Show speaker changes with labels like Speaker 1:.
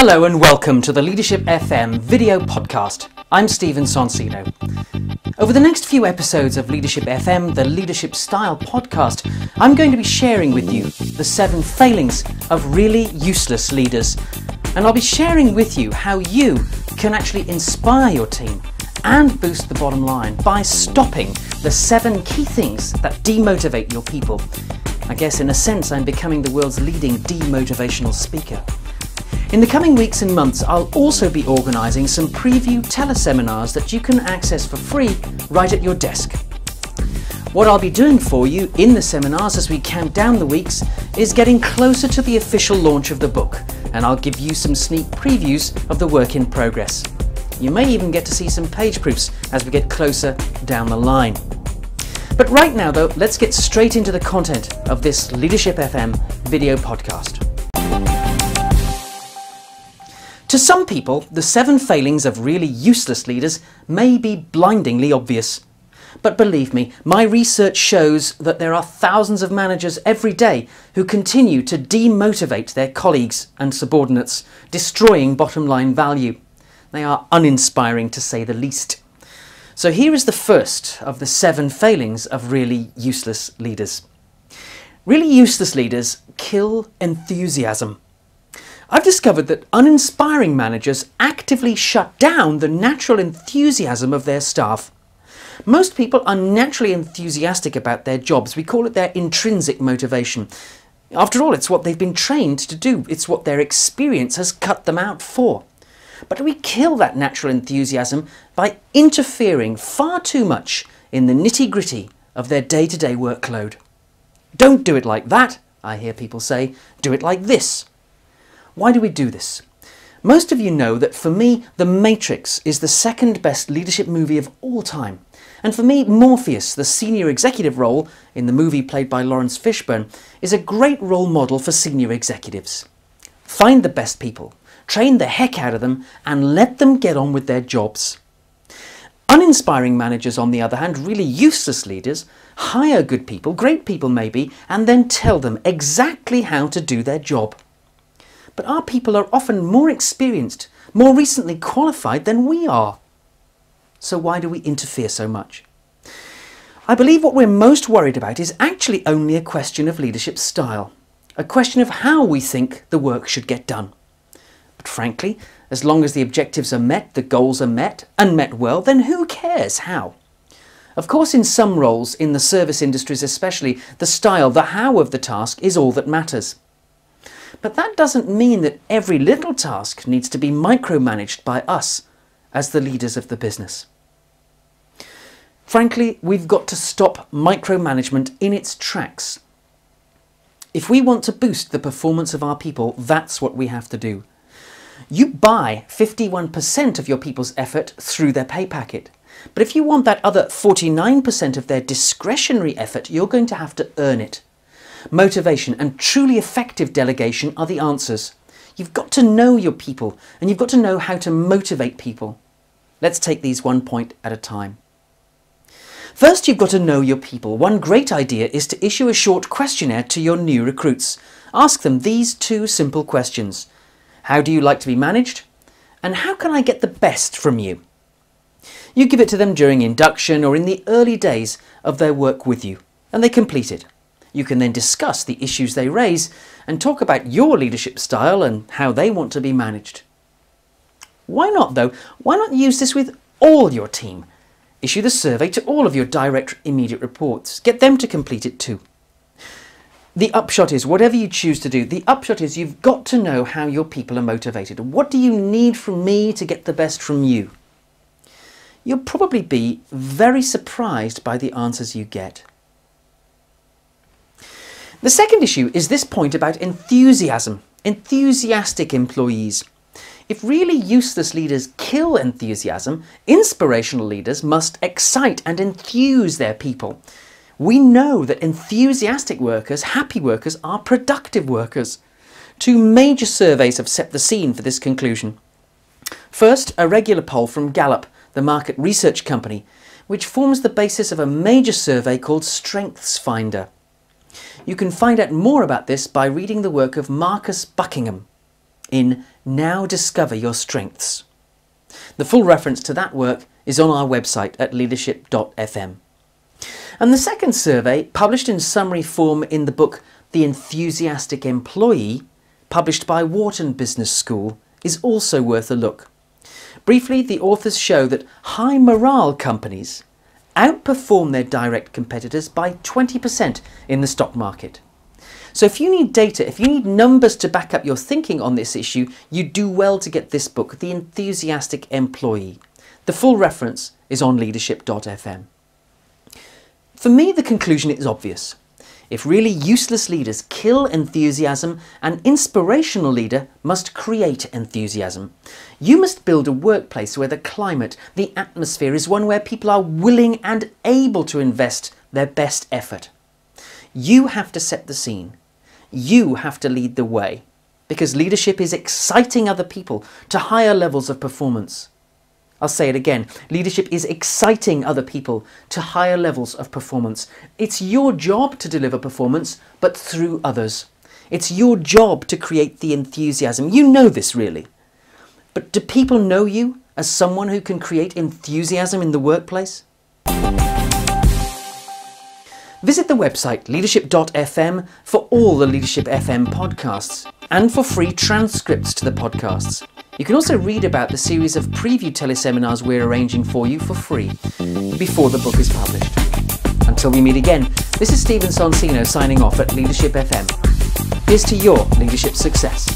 Speaker 1: Hello and welcome to the Leadership FM video podcast. I'm Stephen Sonsino. Over the next few episodes of Leadership FM, the Leadership Style podcast, I'm going to be sharing with you the 7 failings of really useless leaders. And I'll be sharing with you how you can actually inspire your team and boost the bottom line by stopping the 7 key things that demotivate your people. I guess in a sense I'm becoming the world's leading demotivational speaker. In the coming weeks and months, I'll also be organising some preview teleseminars that you can access for free right at your desk. What I'll be doing for you in the seminars as we count down the weeks is getting closer to the official launch of the book, and I'll give you some sneak previews of the work in progress. You may even get to see some page proofs as we get closer down the line. But right now though, let's get straight into the content of this Leadership FM video podcast. To some people, the 7 failings of really useless leaders may be blindingly obvious. But believe me, my research shows that there are thousands of managers every day who continue to demotivate their colleagues and subordinates, destroying bottom line value. They are uninspiring to say the least. So here is the first of the 7 failings of really useless leaders. Really useless leaders kill enthusiasm. I've discovered that uninspiring managers actively shut down the natural enthusiasm of their staff. Most people are naturally enthusiastic about their jobs. We call it their intrinsic motivation. After all, it's what they've been trained to do. It's what their experience has cut them out for. But we kill that natural enthusiasm by interfering far too much in the nitty-gritty of their day-to-day workload. Don't do it like that, I hear people say. Do it like this. Why do we do this? Most of you know that for me, The Matrix is the second best leadership movie of all time. And for me, Morpheus, the senior executive role in the movie played by Lawrence Fishburne, is a great role model for senior executives. Find the best people, train the heck out of them, and let them get on with their jobs. Uninspiring managers, on the other hand, really useless leaders, hire good people, great people maybe, and then tell them exactly how to do their job. But our people are often more experienced, more recently qualified than we are. So why do we interfere so much? I believe what we're most worried about is actually only a question of leadership style, a question of how we think the work should get done. But frankly, as long as the objectives are met, the goals are met, and met well, then who cares how? Of course, in some roles, in the service industries especially, the style, the how of the task is all that matters. But that doesn't mean that every little task needs to be micromanaged by us as the leaders of the business. Frankly, we've got to stop micromanagement in its tracks. If we want to boost the performance of our people, that's what we have to do. You buy 51% of your people's effort through their pay packet. But if you want that other 49% of their discretionary effort, you're going to have to earn it. Motivation and truly effective delegation are the answers. You've got to know your people and you've got to know how to motivate people. Let's take these one point at a time. First, you've got to know your people. One great idea is to issue a short questionnaire to your new recruits. Ask them these 2 simple questions. How do you like to be managed? And how can I get the best from you? You give it to them during induction or in the early days of their work with you, and they complete it. You can then discuss the issues they raise and talk about your leadership style and how they want to be managed. Why not though? Why not use this with all your team? Issue the survey to all of your direct immediate reports. Get them to complete it too. The upshot is, whatever you choose to do, the upshot is you've got to know how your people are motivated. What do you need from me to get the best from you? You'll probably be very surprised by the answers you get. The second issue is this point about enthusiasm, enthusiastic employees. If really useless leaders kill enthusiasm, inspirational leaders must excite and enthuse their people. We know that enthusiastic workers, happy workers, are productive workers. 2 major surveys have set the scene for this conclusion. First, a regular poll from Gallup, the market research company, which forms the basis of a major survey called StrengthsFinder. You can find out more about this by reading the work of Marcus Buckingham in Now discover your strengths. The full reference to that work is on our website at leadership.fm. And the second survey, published in summary form in the book The Enthusiastic Employee, published by Wharton Business School, is also worth a look. Briefly, the authors show that high morale companies outperform their direct competitors by 20% in the stock market. So if you need data, if you need numbers to back up your thinking on this issue, you do well to get this book, The Enthusiastic Employee. The full reference is on leadership.fm. For me, the conclusion is obvious. If really useless leaders kill enthusiasm, an inspirational leader must create enthusiasm. You must build a workplace where the climate, the atmosphere is one where people are willing and able to invest their best effort. You have to set the scene. You have to lead the way, because leadership is exciting other people to higher levels of performance. I'll say it again. Leadership is exciting other people to higher levels of performance. It's your job to deliver performance, but through others. It's your job to create the enthusiasm. You know this really. But do people know you as someone who can create enthusiasm in the workplace? Visit the website leadership.fm for all the Leadership FM podcasts and for free transcripts to the podcasts. You can also read about the series of preview teleseminars we're arranging for you for free before the book is published. Until we meet again, this is Stephen Sonsino signing off at Leadership FM. Here's to your leadership success.